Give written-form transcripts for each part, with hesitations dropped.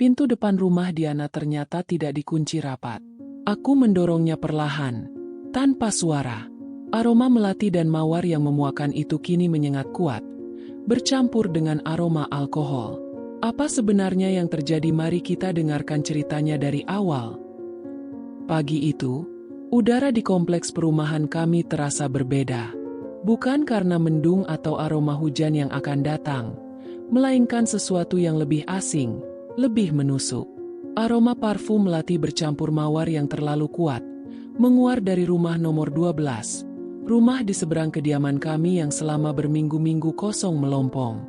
Pintu depan rumah Diana ternyata tidak dikunci rapat. Aku mendorongnya perlahan, tanpa suara. Aroma melati dan mawar yang memuakan itu kini menyengat kuat, bercampur dengan aroma alkohol. Apa sebenarnya yang terjadi? Mari kita dengarkan ceritanya dari awal. Pagi itu, udara di kompleks perumahan kami terasa berbeda. Bukan karena mendung atau aroma hujan yang akan datang, melainkan sesuatu yang lebih asing, lebih menusuk. Aroma parfum melati bercampur mawar yang terlalu kuat, menguar dari rumah nomor 12, rumah di seberang kediaman kami yang selama berminggu-minggu kosong melompong.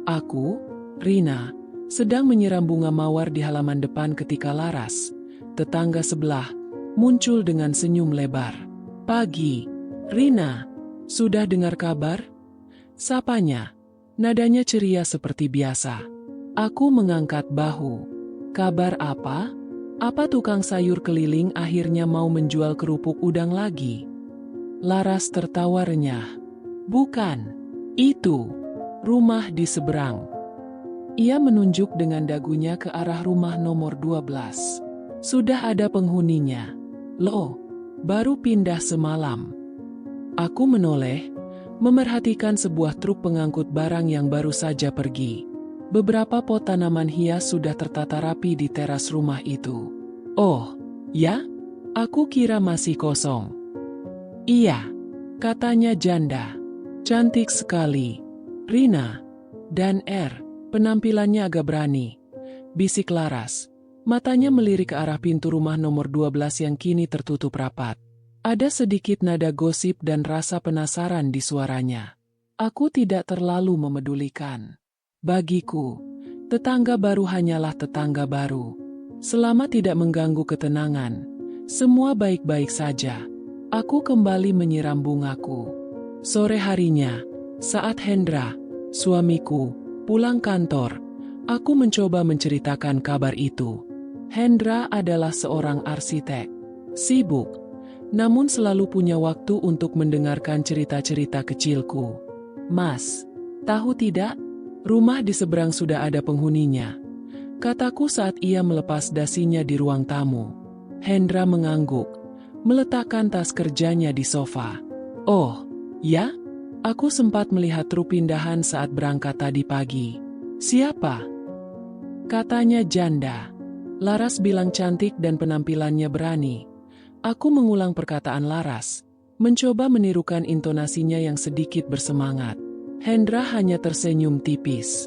Aku, Rina, sedang menyiram bunga mawar di halaman depan ketika Laras, tetangga sebelah, muncul dengan senyum lebar. "Pagi, Rina, sudah dengar kabar?" Sapanya, nadanya ceria seperti biasa. Aku mengangkat bahu. "Kabar apa? Apa tukang sayur keliling akhirnya mau menjual kerupuk udang lagi?" Laras tertawa renyah. "Bukan, itu rumah di seberang." Ia menunjuk dengan dagunya ke arah rumah nomor 12. "Sudah ada penghuninya." "Loh, baru pindah semalam." Aku menoleh, memerhatikan sebuah truk pengangkut barang yang baru saja pergi. Beberapa pot tanaman hias sudah tertata rapi di teras rumah itu. "Oh, ya? Aku kira masih kosong." "Iya," katanya janda. "Cantik sekali, Rina." "Dan penampilannya agak berani," bisik Laras. Matanya melirik ke arah pintu rumah nomor 12 yang kini tertutup rapat. Ada sedikit nada gosip dan rasa penasaran di suaranya. Aku tidak terlalu memedulikan. Bagiku, tetangga baru hanyalah tetangga baru. Selama tidak mengganggu ketenangan, semua baik-baik saja. Aku kembali menyiram bungaku. Sore harinya, saat Hendra, suamiku, pulang kantor, aku mencoba menceritakan kabar itu. Hendra adalah seorang arsitek, sibuk, namun selalu punya waktu untuk mendengarkan cerita-cerita kecilku. "Mas, tahu tidak? Rumah di seberang sudah ada penghuninya," kataku saat ia melepas dasinya di ruang tamu. Hendra mengangguk, meletakkan tas kerjanya di sofa. "Oh, ya? Aku sempat melihat truk pindahan saat berangkat tadi pagi." "Siapa?" katanya janda. Laras bilang cantik dan penampilannya berani. Aku mengulang perkataan Laras, mencoba menirukan intonasinya yang sedikit bersemangat. Hendra hanya tersenyum tipis.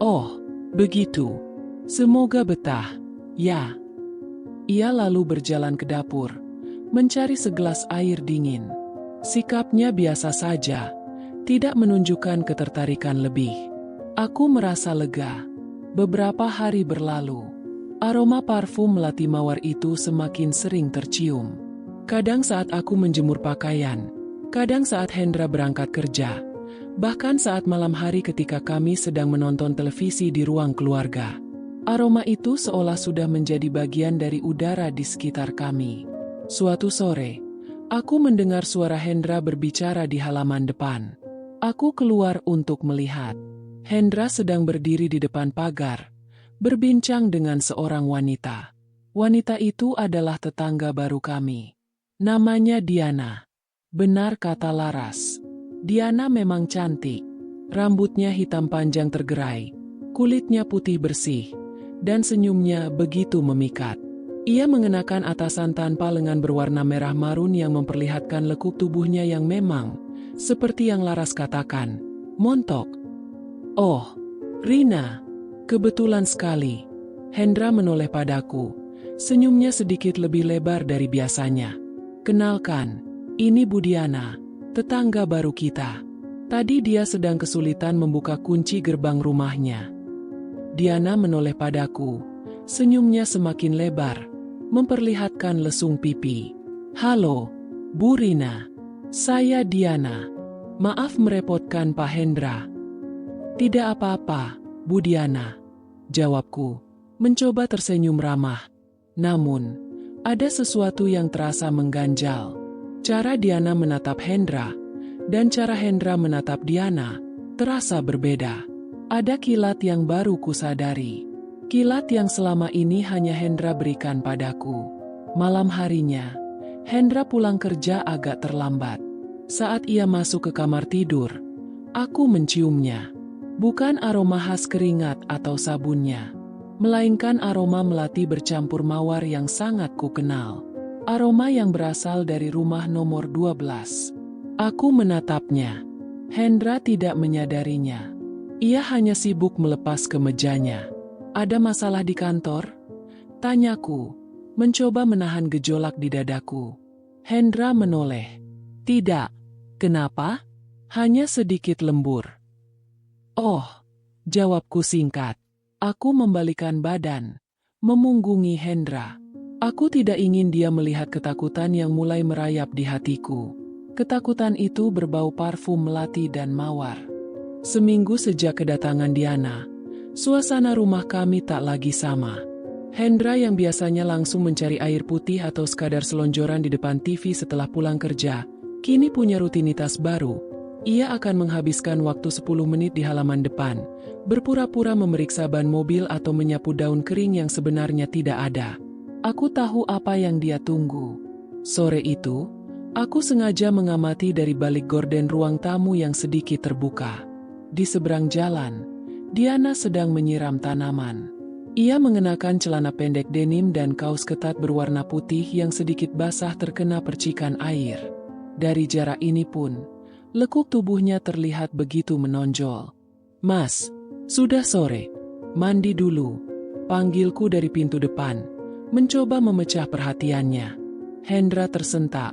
"Oh, begitu. Semoga betah." "Ya." Ia lalu berjalan ke dapur, mencari segelas air dingin. Sikapnya biasa saja, tidak menunjukkan ketertarikan lebih. Aku merasa lega. Beberapa hari berlalu. Aroma parfum melati mawar itu semakin sering tercium. Kadang saat aku menjemur pakaian, kadang saat Hendra berangkat kerja, bahkan saat malam hari ketika kami sedang menonton televisi di ruang keluarga. Aroma itu seolah sudah menjadi bagian dari udara di sekitar kami. Suatu sore, aku mendengar suara Hendra berbicara di halaman depan. Aku keluar untuk melihat. Hendra sedang berdiri di depan pagar, berbincang dengan seorang wanita. Wanita itu adalah tetangga baru kami. Namanya Diana. Benar kata Laras. Diana memang cantik. Rambutnya hitam panjang tergerai, kulitnya putih bersih, dan senyumnya begitu memikat. Ia mengenakan atasan tanpa lengan berwarna merah marun yang memperlihatkan lekuk tubuhnya yang memang, seperti yang Laras katakan, montok. "Oh, Rina, kebetulan sekali." Hendra menoleh padaku, senyumnya sedikit lebih lebar dari biasanya. "Kenalkan, ini Bu Diana, tetangga baru kita. Tadi dia sedang kesulitan membuka kunci gerbang rumahnya." Diana menoleh padaku, senyumnya semakin lebar, memperlihatkan lesung pipi. "Halo, Bu Rina. Saya Diana. Maaf merepotkan Pak Hendra." "Tidak apa-apa, Bu Diana," jawabku, mencoba tersenyum ramah. Namun, ada sesuatu yang terasa mengganjal. Cara Diana menatap Hendra, dan cara Hendra menatap Diana, terasa berbeda. Ada kilat yang baru kusadari. Kilat yang selama ini hanya Hendra berikan padaku. Malam harinya, Hendra pulang kerja agak terlambat. Saat ia masuk ke kamar tidur, aku menciumnya. Bukan aroma khas keringat atau sabunnya, melainkan aroma melati bercampur mawar yang sangat kukenal. Aroma yang berasal dari rumah nomor 12. Aku menatapnya. Hendra tidak menyadarinya. Ia hanya sibuk melepas kemejanya. Ada masalah di kantor? Tanyaku, mencoba menahan gejolak di dadaku. Hendra menoleh. Tidak. Kenapa? Hanya sedikit lembur. Oh, jawabku singkat. Aku membalikan badan, memunggungi Hendra. Aku tidak ingin dia melihat ketakutan yang mulai merayap di hatiku. Ketakutan itu berbau parfum melati dan mawar. Seminggu sejak kedatangan Diana, suasana rumah kami tak lagi sama. Hendra yang biasanya langsung mencari air putih atau sekadar selonjoran di depan TV setelah pulang kerja, kini punya rutinitas baru. Ia akan menghabiskan waktu 10 menit di halaman depan, berpura-pura memeriksa ban mobil atau menyapu daun kering yang sebenarnya tidak ada. Aku tahu apa yang dia tunggu. Sore itu, aku sengaja mengamati dari balik gorden ruang tamu yang sedikit terbuka. Di seberang jalan, Diana sedang menyiram tanaman. Ia mengenakan celana pendek denim dan kaos ketat berwarna putih yang sedikit basah terkena percikan air. Dari jarak ini pun, lekuk tubuhnya terlihat begitu menonjol. "Mas, sudah sore. Mandi dulu," panggilku dari pintu depan, mencoba memecah perhatiannya. Hendra tersentak.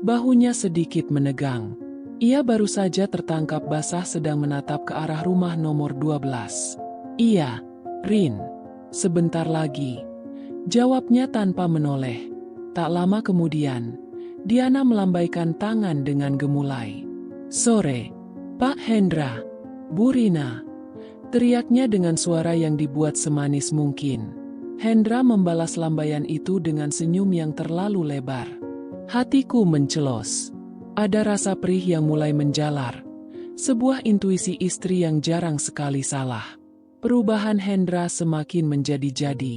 Bahunya sedikit menegang. Ia baru saja tertangkap basah sedang menatap ke arah rumah nomor 12. "Iya, Rin. Sebentar lagi," jawabnya tanpa menoleh. Tak lama kemudian, Diana melambaikan tangan dengan gemulai. "Sore, Pak Hendra, Bu Rina," teriaknya dengan suara yang dibuat semanis mungkin. Hendra membalas lambaian itu dengan senyum yang terlalu lebar. Hatiku mencelos. Ada rasa perih yang mulai menjalar. Sebuah intuisi istri yang jarang sekali salah. Perubahan Hendra semakin menjadi-jadi.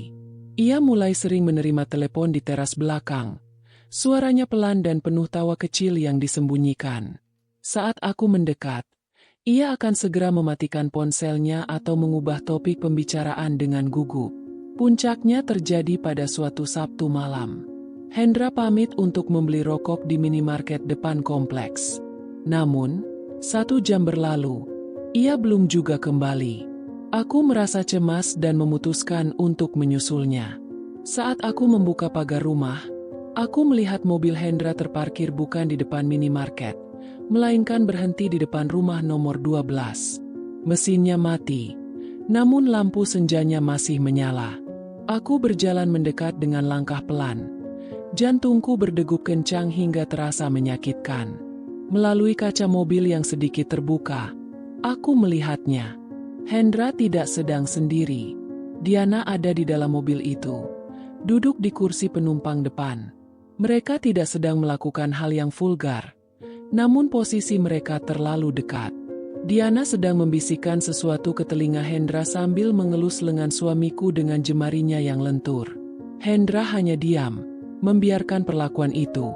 Ia mulai sering menerima telepon di teras belakang. Suaranya pelan dan penuh tawa kecil yang disembunyikan. Saat aku mendekat, ia akan segera mematikan ponselnya atau mengubah topik pembicaraan dengan gugup. Puncaknya terjadi pada suatu Sabtu malam. Hendra pamit untuk membeli rokok di minimarket depan kompleks. Namun, 1 jam berlalu, ia belum juga kembali. Aku merasa cemas dan memutuskan untuk menyusulnya. Saat aku membuka pagar rumah, aku melihat mobil Hendra terparkir bukan di depan minimarket, melainkan berhenti di depan rumah nomor 12. Mesinnya mati, namun lampu senjanya masih menyala. Aku berjalan mendekat dengan langkah pelan. Jantungku berdegup kencang hingga terasa menyakitkan. Melalui kaca mobil yang sedikit terbuka, aku melihatnya. Hendra tidak sedang sendiri. Diana ada di dalam mobil itu, duduk di kursi penumpang depan. Mereka tidak sedang melakukan hal yang vulgar, namun posisi mereka terlalu dekat. Diana sedang membisikkan sesuatu ke telinga Hendra sambil mengelus lengan suamiku dengan jemarinya yang lentur. Hendra hanya diam, membiarkan perlakuan itu,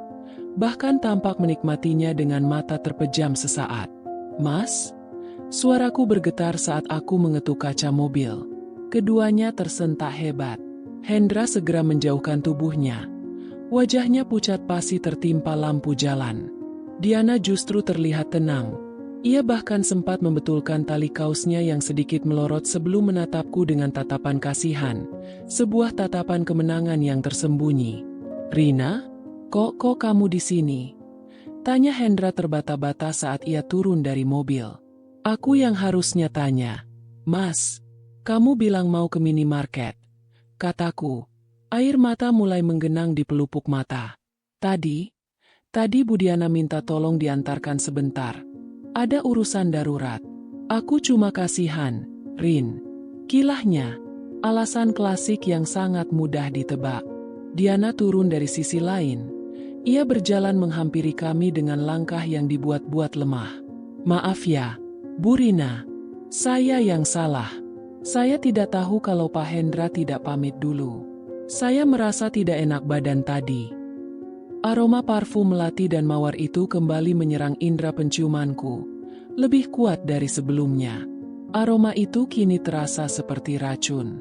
bahkan tampak menikmatinya dengan mata terpejam sesaat. "Mas?" Suaraku bergetar saat aku mengetuk kaca mobil. Keduanya tersentak hebat. Hendra segera menjauhkan tubuhnya. Wajahnya pucat pasi tertimpa lampu jalan. Diana justru terlihat tenang. Ia bahkan sempat membetulkan tali kaosnya yang sedikit melorot sebelum menatapku dengan tatapan kasihan, sebuah tatapan kemenangan yang tersembunyi. "Rina, kok kamu di sini?" tanya Hendra terbata-bata saat ia turun dari mobil. Aku yang harusnya tanya. "Mas, kamu bilang mau ke minimarket," kataku. Air mata mulai menggenang di pelupuk mata. Tadi Bu Diana minta tolong diantarkan sebentar. Ada urusan darurat." "Aku cuma kasihan, Rin." Kilahnya, alasan klasik yang sangat mudah ditebak. Diana turun dari sisi lain. Ia berjalan menghampiri kami dengan langkah yang dibuat-buat lemah. "Maaf ya, Bu Rina. Saya yang salah." Saya tidak tahu kalau Pak Hendra tidak pamit dulu. Saya merasa tidak enak badan tadi. Aroma parfum melati dan mawar itu kembali menyerang indera penciumanku, lebih kuat dari sebelumnya. Aroma itu kini terasa seperti racun.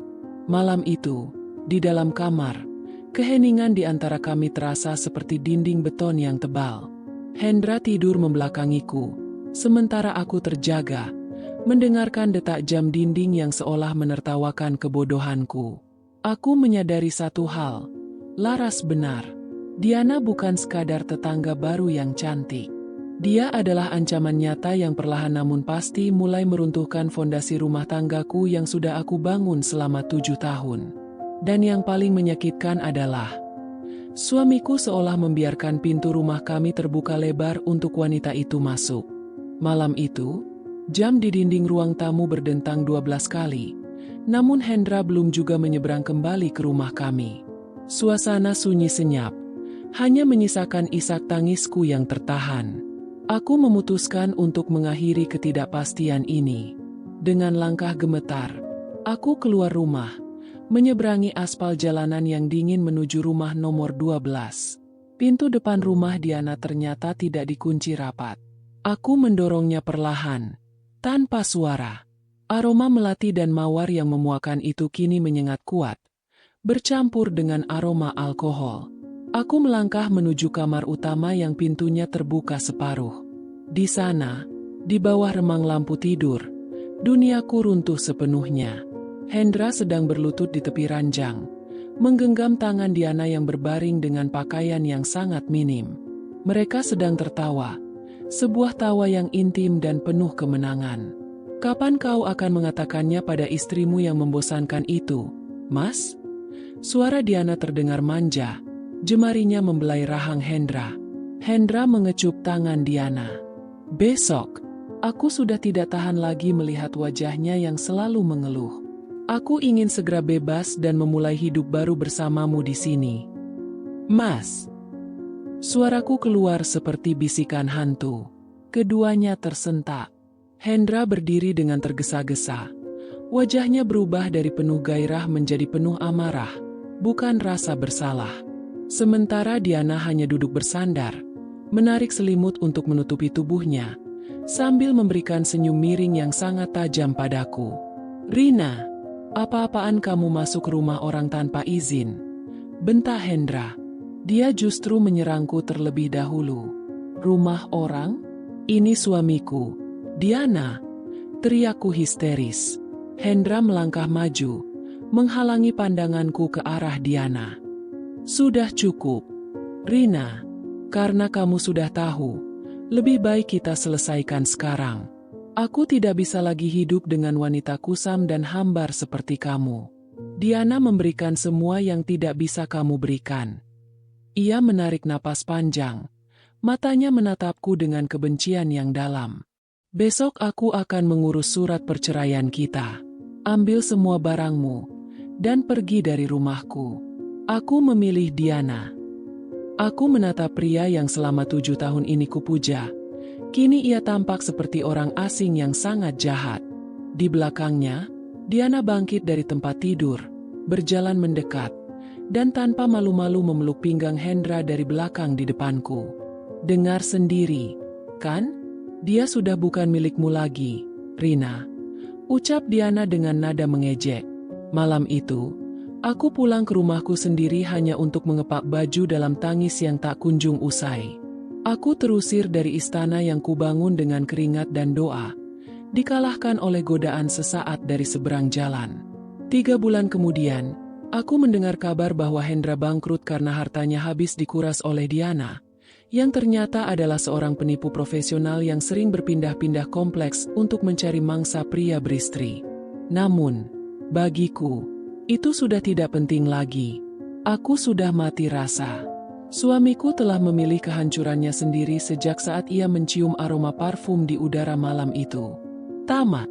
Malam itu, di dalam kamar, keheningan di antara kami terasa seperti dinding beton yang tebal. Hendra tidur membelakangiku, sementara aku terjaga, mendengarkan detak jam dinding yang seolah menertawakan kebodohanku. Aku menyadari satu hal, Laras benar. Diana bukan sekadar tetangga baru yang cantik. Dia adalah ancaman nyata yang perlahan namun pasti mulai meruntuhkan fondasi rumah tanggaku yang sudah aku bangun selama 7 tahun. Dan yang paling menyakitkan adalah, suamiku seolah membiarkan pintu rumah kami terbuka lebar untuk wanita itu masuk. Malam itu, jam di dinding ruang tamu berdentang 12 kali, namun Hendra belum juga menyeberang kembali ke rumah kami. Suasana sunyi senyap, hanya menyisakan isak tangisku yang tertahan. Aku memutuskan untuk mengakhiri ketidakpastian ini. Dengan langkah gemetar, aku keluar rumah, menyeberangi aspal jalanan yang dingin menuju rumah nomor 12. Pintu depan rumah Diana ternyata tidak dikunci rapat. Aku mendorongnya perlahan, tanpa suara. Aroma melati dan mawar yang memuakan itu kini menyengat kuat, bercampur dengan aroma alkohol. Aku melangkah menuju kamar utama yang pintunya terbuka separuh. Di sana, di bawah remang lampu tidur, duniaku runtuh sepenuhnya. Hendra sedang berlutut di tepi ranjang, menggenggam tangan Diana yang berbaring dengan pakaian yang sangat minim. Mereka sedang tertawa, sebuah tawa yang intim dan penuh kemenangan. Kapan kau akan mengatakannya pada istrimu yang membosankan itu, Mas? Suara Diana terdengar manja, jemarinya membelai rahang Hendra. Hendra mengecup tangan Diana. Besok, aku sudah tidak tahan lagi melihat wajahnya yang selalu mengeluh. Aku ingin segera bebas dan memulai hidup baru bersamamu di sini. Mas. Suaraku keluar seperti bisikan hantu. Keduanya tersentak. Hendra berdiri dengan tergesa-gesa. Wajahnya berubah dari penuh gairah menjadi penuh amarah, bukan rasa bersalah. Sementara Diana hanya duduk bersandar, menarik selimut untuk menutupi tubuhnya, sambil memberikan senyum miring yang sangat tajam padaku. Rina, apa-apaan kamu masuk rumah orang tanpa izin? Bentak Hendra. Dia justru menyerangku terlebih dahulu. Rumah orang? Ini suamiku. Diana, teriakku histeris. Hendra melangkah maju, menghalangi pandanganku ke arah Diana. Sudah cukup, Rina. Karena kamu sudah tahu, lebih baik kita selesaikan sekarang. Aku tidak bisa lagi hidup dengan wanita kusam dan hambar seperti kamu. Diana memberikan semua yang tidak bisa kamu berikan. Ia menarik napas panjang. Matanya menatapku dengan kebencian yang dalam. Besok aku akan mengurus surat perceraian kita. Ambil semua barangmu, dan pergi dari rumahku. Aku memilih Diana. Aku menatap pria yang selama 7 tahun ini kupuja. Kini ia tampak seperti orang asing yang sangat jahat. Di belakangnya, Diana bangkit dari tempat tidur, berjalan mendekat, dan tanpa malu-malu memeluk pinggang Hendra dari belakang di depanku. Dengar sendiri, kan? Dia sudah bukan milikmu lagi, Rina. Ucap Diana dengan nada mengejek. Malam itu, aku pulang ke rumahku sendiri hanya untuk mengepak baju dalam tangis yang tak kunjung usai. Aku terusir dari istana yang kubangun dengan keringat dan doa, dikalahkan oleh godaan sesaat dari seberang jalan. 3 bulan kemudian, aku mendengar kabar bahwa Hendra bangkrut karena hartanya habis dikuras oleh Diana, yang ternyata adalah seorang penipu profesional yang sering berpindah-pindah kompleks untuk mencari mangsa pria beristri. Namun, bagiku, itu sudah tidak penting lagi. Aku sudah mati rasa. Suamiku telah memilih kehancurannya sendiri sejak saat ia mencium aroma parfum di udara malam itu. Tamat.